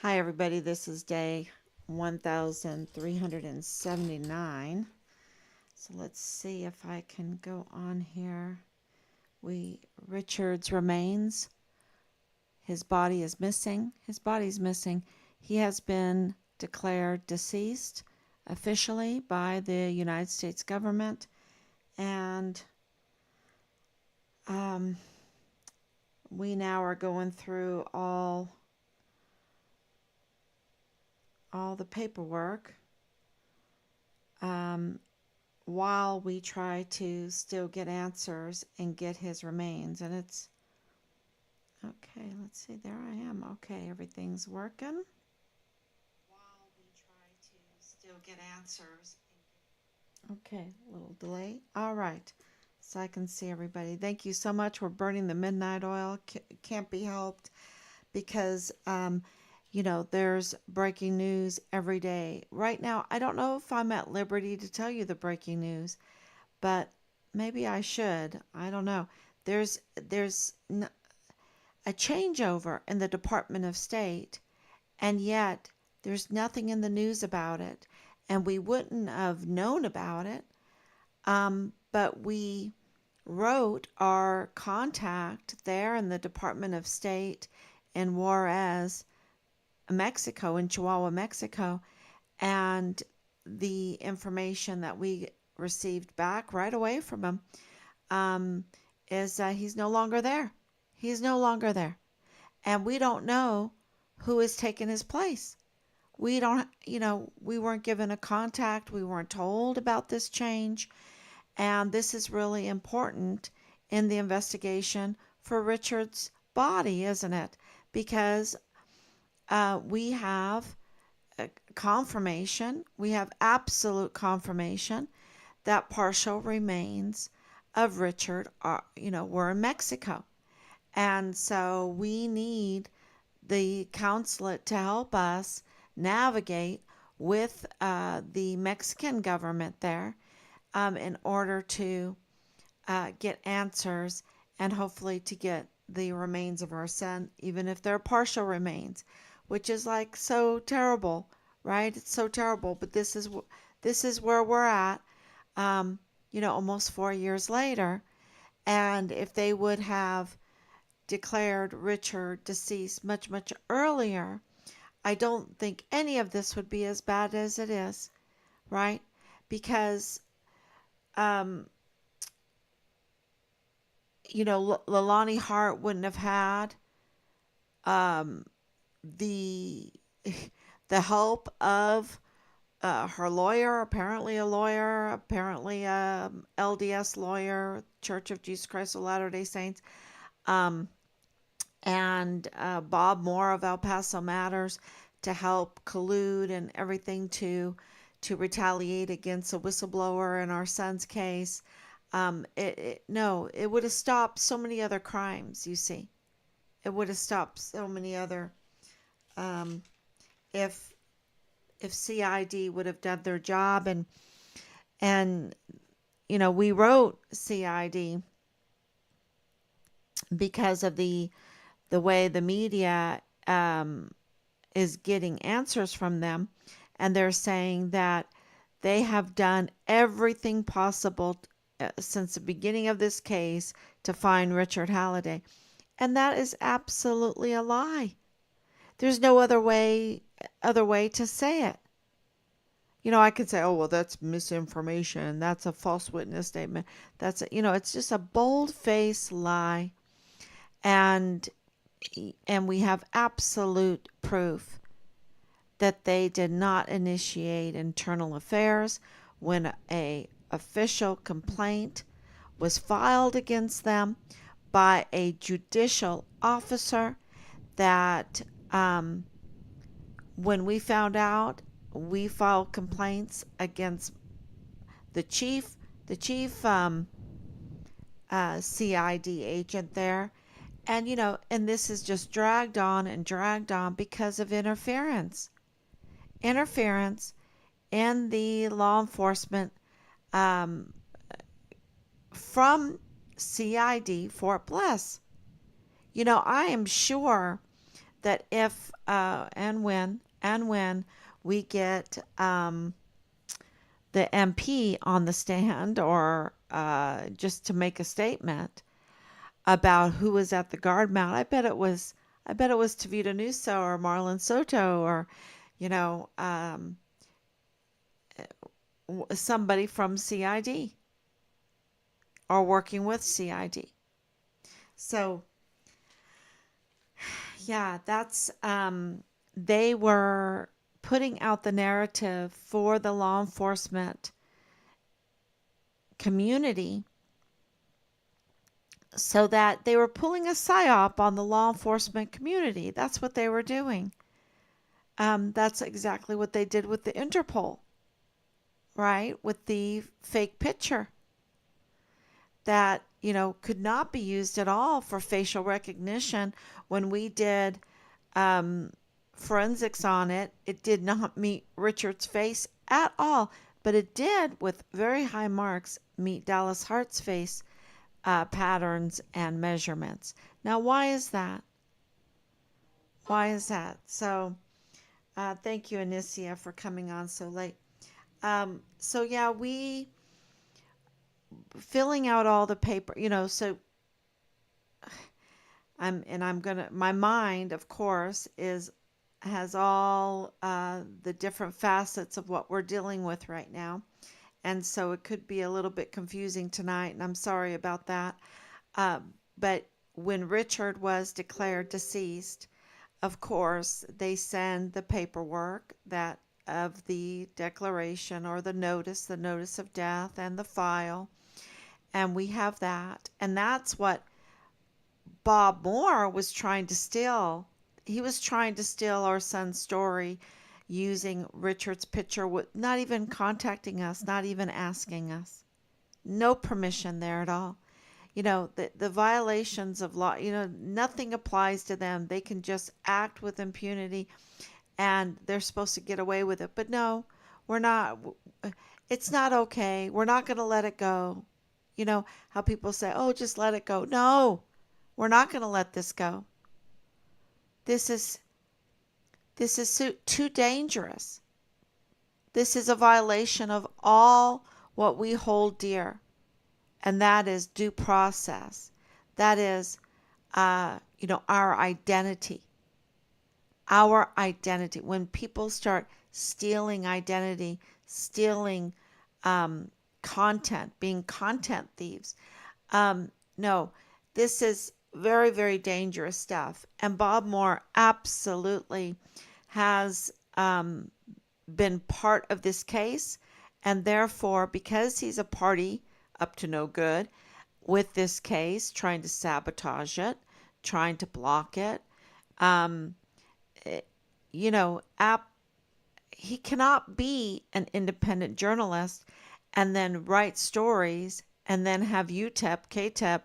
Hi, everybody. This is day 1379. So let's see if I can go on here. Richard's remains. His body is missing. His body's missing. He has been declared deceased officially by the United States government. And we now are going through all the paperwork. While we try to still get answers and get his remains. And it's okay. Let's see. There I am. Okay, everything's working. While we try to still get answers. Okay, a little delay. All right. So I can see everybody. Thank you so much. We're burning the midnight oil. Can't be helped because there's breaking news every day. Right now, I don't know if I'm at liberty to tell you the breaking news, but maybe I should. I don't know. There's a changeover in the Department of State, and yet there's nothing in the news about it, and we wouldn't have known about it. But we wrote our contact there in the Department of State in Juarez, Mexico, in Chihuahua, Mexico, and the information that we received back right away from him is that he's no longer there. He's no longer there. And we don't know who has taken his place. We don't, we weren't given a contact. We weren't told about this change. And this is really important in the investigation for Richard's body, isn't it? Because we have confirmation, we have absolute confirmation that partial remains of Richard were in Mexico. And so we need the consulate to help us navigate with the Mexican government there in order to get answers and hopefully to get the remains of our son, even if they're partial remains, which is like so terrible, right? It's so terrible, but this is where we're at, almost 4 years later. And if they would have declared Richard deceased much, much earlier, I don't think any of this would be as bad as it is, right? Because, Leilani Hart wouldn't have had the the help of her lawyer, apparently a LDS lawyer, Church of Jesus Christ of Latter-day Saints, and Bob Moore of El Paso Matters to help collude and everything to retaliate against a whistleblower in our son's case. It would have stopped so many other crimes, you see. It would have stopped so many other, if CID would have done their job. And we wrote CID because of the way the media is getting answers from them, and they're saying that they have done everything possible since the beginning of this case to find Richard Halliday. And that is absolutely a lie. There's no other way to say it. I could say, oh, well, that's misinformation. That's a false witness statement. It's just a bold-faced lie. And we have absolute proof that they did not initiate internal affairs when a official complaint was filed against them by a judicial officer that when we found out, we filed complaints against the chief CID agent there. And this is just dragged on and dragged on because of interference in the law enforcement from CID Fort Bliss. I am sure that if and when we get the MP on the stand, or just to make a statement about who was at the guard mount, I bet it was Tavita Nuso or Marlon Soto, or you know, somebody from CID or working with CID. So yeah, that's they were putting out the narrative for the law enforcement community, so that they were pulling a psyop on the law enforcement community. That's what they were doing. That's exactly what they did with the Interpol, right? With the fake picture that, could not be used at all for facial recognition. When we did um, forensics on it, it did not meet Richard's face at all, but it did, with very high marks, meet Dallas Hart's face patterns and measurements. Now, why is that? Why is that? So, thank you, Anicia, for coming on so late. So yeah, we filling out all the paper, so my mind, of course, has all the different facets of what we're dealing with right now. And so it could be a little bit confusing tonight, and I'm sorry about that. Uh, but when Richard was declared deceased, of course, they send the paperwork that of the declaration, or the notice of death, and the file. And we have that. And that's what Bob Moore was trying to steal. He was trying to steal our son's story using Richard's picture, with not even contacting us, not even asking us. No permission there at all. The violations of law, nothing applies to them. They can just act with impunity, and they're supposed to get away with it. But no, we're not. It's not okay. We're not going to let it go. You know how people say, oh, just let it go. No, we're not going to let this go. This is too dangerous. This is a violation of all what we hold dear, and that is due process. That is, our identity. Our identity. When people start stealing identity, stealing content, being content thieves, no, this is very, very dangerous stuff. And Bob Moore absolutely has been part of this case, and therefore, because he's a party up to no good with this case, trying to sabotage it, trying to block it, um, you know, he cannot be an independent journalist and then write stories and then have UTEP, KTEP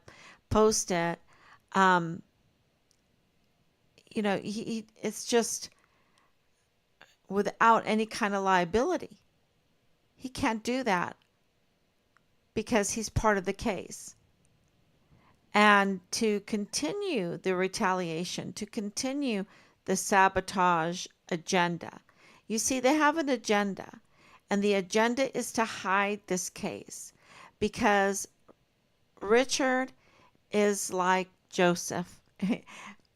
post it. Um, it's just without any kind of liability. He can't do that because he's part of the case. And to continue the retaliation, to continue the sabotage agenda. You see, they have an agenda, and the agenda is to hide this case because Richard is like Joseph.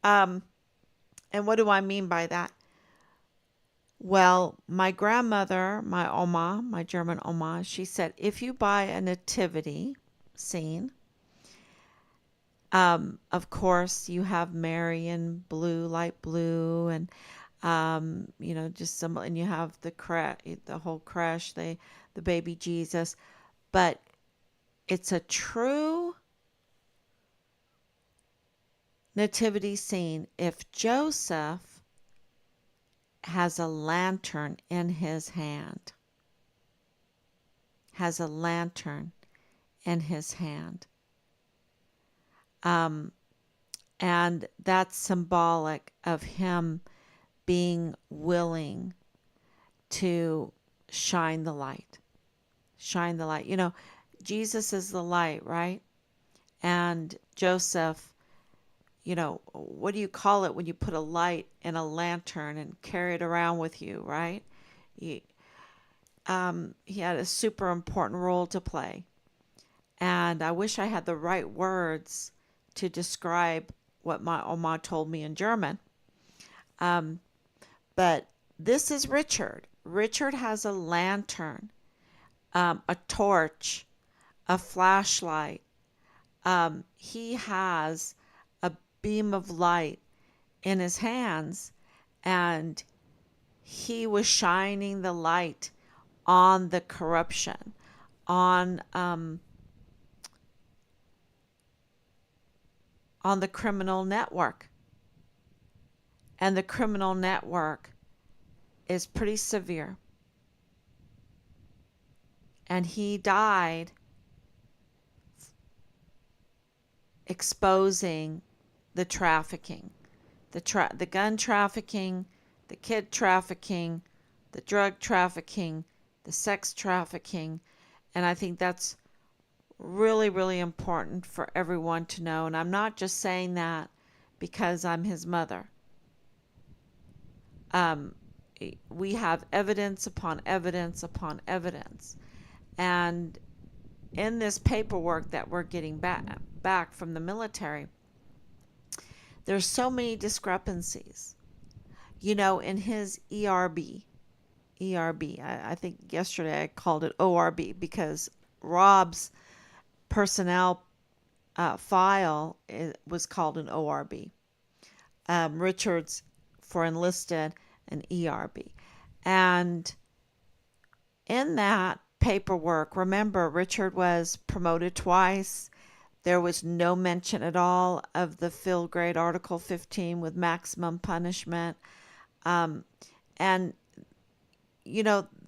And what do I mean by that? Well, my grandmother, my Oma, my German Oma, she said, if you buy a nativity scene, of course, you have Mary in blue, light blue, and just some, and you have the whole creche, the baby Jesus, but it's a true nativity scene if Joseph has a lantern in his hand. Has a lantern in his hand. And that's symbolic of him being willing to shine the light. Shine the light. Jesus is the light, right? And Joseph, what do you call it when you put a light in a lantern and carry it around with you, right? He, he had a super important role to play. And I wish I had the right words to describe what my Oma told me in German. Um, but this is Richard. Richard has a lantern, a torch, a flashlight. He has a beam of light in his hands, and he was shining the light on the corruption, on the criminal network. And the criminal network is pretty severe. And he died exposing the trafficking, the gun trafficking, the kid trafficking, the drug trafficking, the sex trafficking. And I think that's really, really important for everyone to know. And I'm not just saying that because I'm his mother. We have evidence upon evidence upon evidence. And in this paperwork that we're getting back from the military, there's so many discrepancies. In his ERB, I think yesterday I called it ORB because Rob's personnel file was called an ORB. Richard's for enlisted, an ERB. And in that paperwork, remember, Richard was promoted twice. There was no mention at all of the field grade Article 15 with maximum punishment. And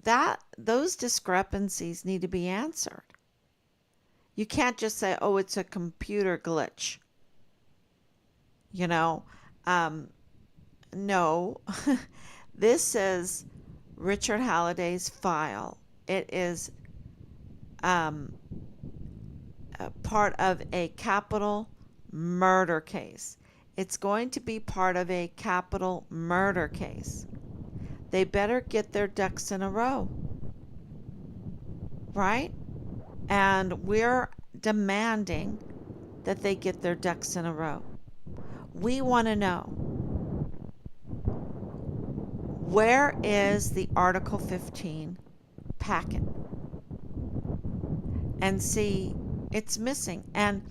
that those discrepancies need to be answered. You can't just say, oh, it's a computer glitch. No. This is Richard Halliday's file. It is part of a capital murder case. It's going to be part of a capital murder case. They better get their ducks in a row. Right? And we're demanding that they get their ducks in a row. We want to know, where is the Article 15 packet? And see, it's missing. And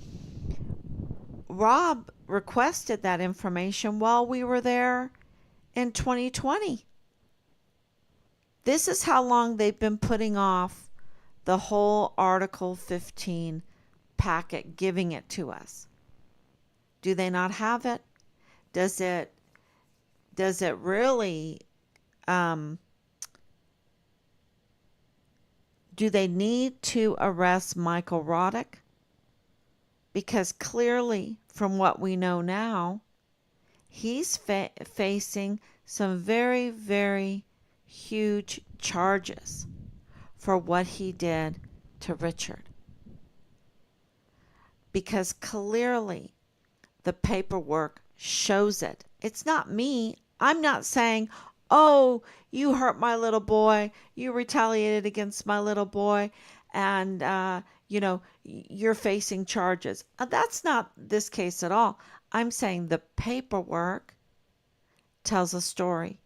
Rob requested that information while we were there in 2020. This is how long they've been putting off the whole Article 15 packet, giving it to us. Do they not have it? Does it really, do they need to arrest Michael Roddick? Because clearly, from what we know now, he's facing some very, very huge charges for what he did to Richard. Because clearly, the paperwork shows it. It's not me. I'm not saying, oh, you hurt my little boy, you retaliated against my little boy, and, you're facing charges. That's not this case at all. I'm saying the paperwork tells a story.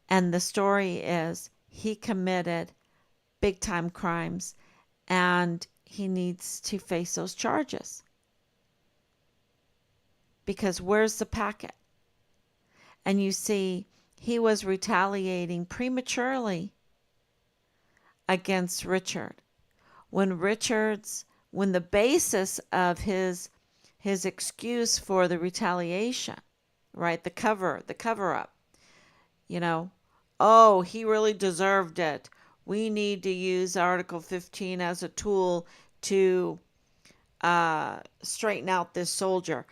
And the story is he committed big time crimes and he needs to face those charges. Because where's the packet? And you see, he was retaliating prematurely against Richard. When the basis of his excuse for the retaliation, right, the cover up, oh, he really deserved it. We need to use Article 15 as a tool to straighten out this soldier.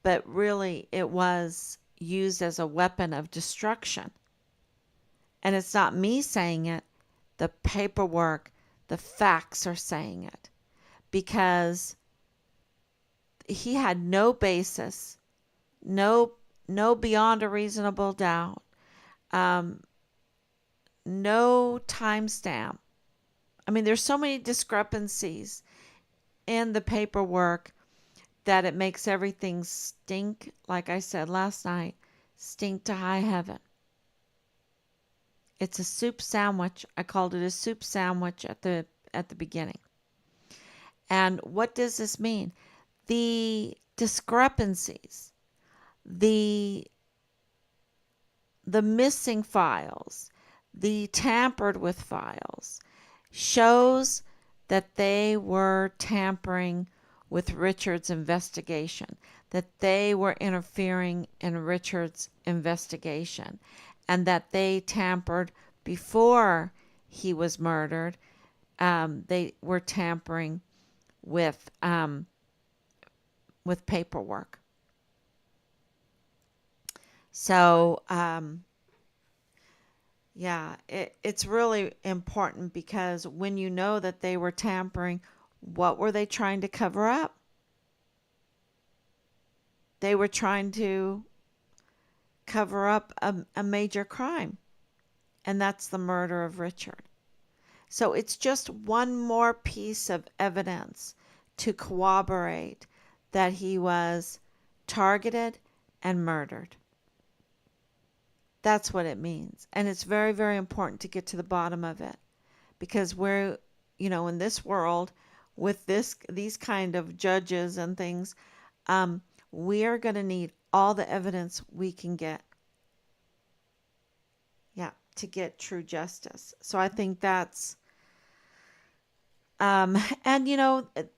But really, it was used as a weapon of destruction. And it's not me saying it. The paperwork, the facts are saying it. Because he had no basis, no no beyond a reasonable doubt, um, no timestamp. I mean, there's so many discrepancies in the paperwork that it makes everything stink, like I said last night, stink to high heaven. It's a soup sandwich. I called it a soup sandwich at the beginning. And what does this mean? The discrepancies, the the missing files, the tampered with files shows that they were tampering with Richard's investigation, that they were interfering in Richard's investigation, and that they tampered before he was murdered. They were tampering with paperwork. So, yeah, it's really important because when you know that they were tampering, what were they trying to cover up? They were trying to cover up a major crime, and that's the murder of Richard. So it's just one more piece of evidence to corroborate that he was targeted and murdered. That's what it means. And it's very, very important to get to the bottom of it because we're, in this world with these kind of judges and things, we are going to need all the evidence we can get. Yeah, to get true justice. So I think that's, and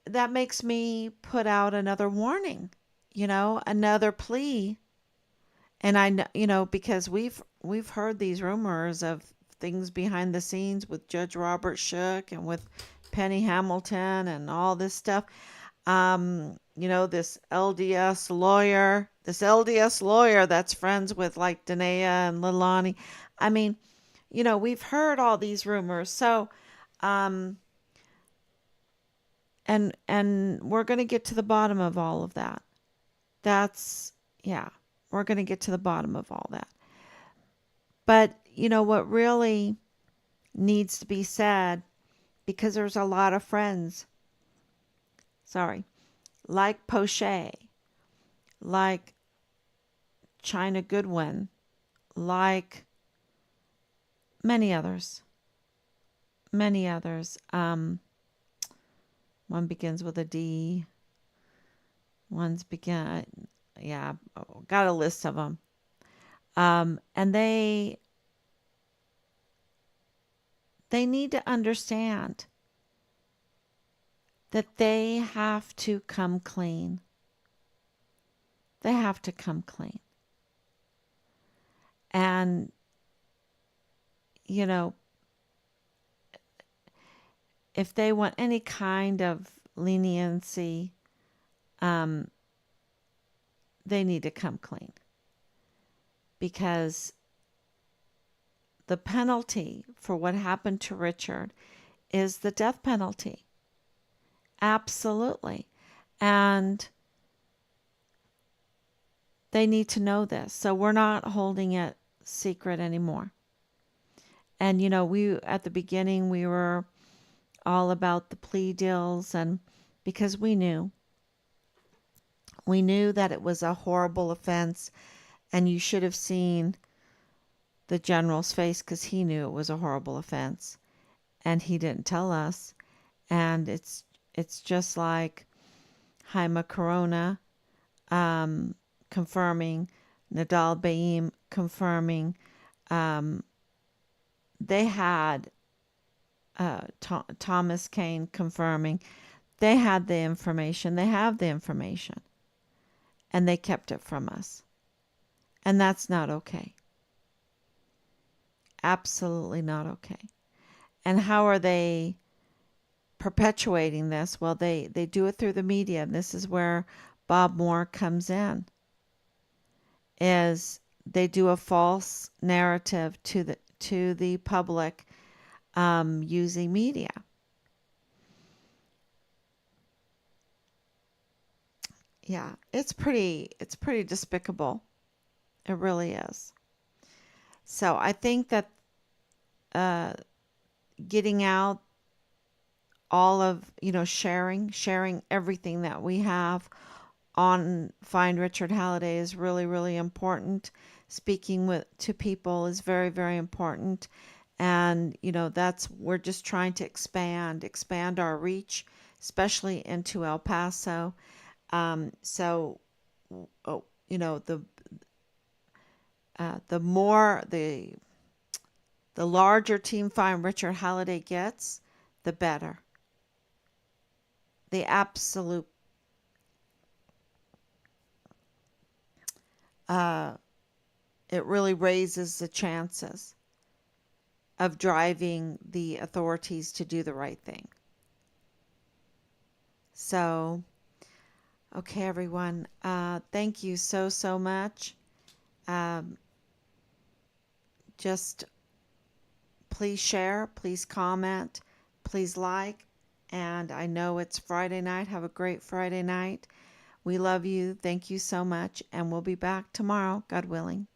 that makes me put out another warning, another plea. And I know, because we've heard these rumors of things behind the scenes with Judge Robert Shook and with Penny Hamilton and all this stuff. This LDS lawyer that's friends with like Danae and Leilani. I mean, we've heard all these rumors. So, and we're going to get to the bottom of all of that. Yeah, we're going to get to the bottom of all that. But, what really needs to be said, because there's a lot of friends, like Poche, like China Goodwin, like many others. One begins with a D. Yeah, got a list of them. And they need to understand that they have to come clean. They have to come clean. And, if they want any kind of leniency, they need to come clean. Because the penalty for what happened to Richard is the death penalty. Absolutely. And they need to know this. So we're not holding it secret anymore. And, at the beginning, we were all about the plea deals, and because we knew that it was a horrible offense, and you should have seen the general's face because he knew it was a horrible offense, and he didn't tell us. And it's just like Jaime Corona confirming, Nadal Baim confirming. They had Thomas Kane confirming. They had the information. They have the information. And they kept it from us. And that's not okay. Absolutely not okay. And how are they perpetuating this? Well, they do it through the media. And this is where Bob Moore comes in. Is they do a false narrative to the public using media. Yeah, it's pretty despicable. It really is. So I think that uh, getting out all of, sharing everything that we have on Find Richard Halliday is really, really important. Speaking with to people is very, very important. And, that's we're just trying to expand our reach, especially into El Paso. So, oh, the more the larger Team Find Richard Halliday gets, the better. The absolute uh, it really raises the chances of driving the authorities to do the right thing. So, okay, everyone, thank you so, so much. Um, just please share, please comment, please like. And I know it's Friday night. Have a great Friday night. We love you. Thank you so much. And we'll be back tomorrow, God willing.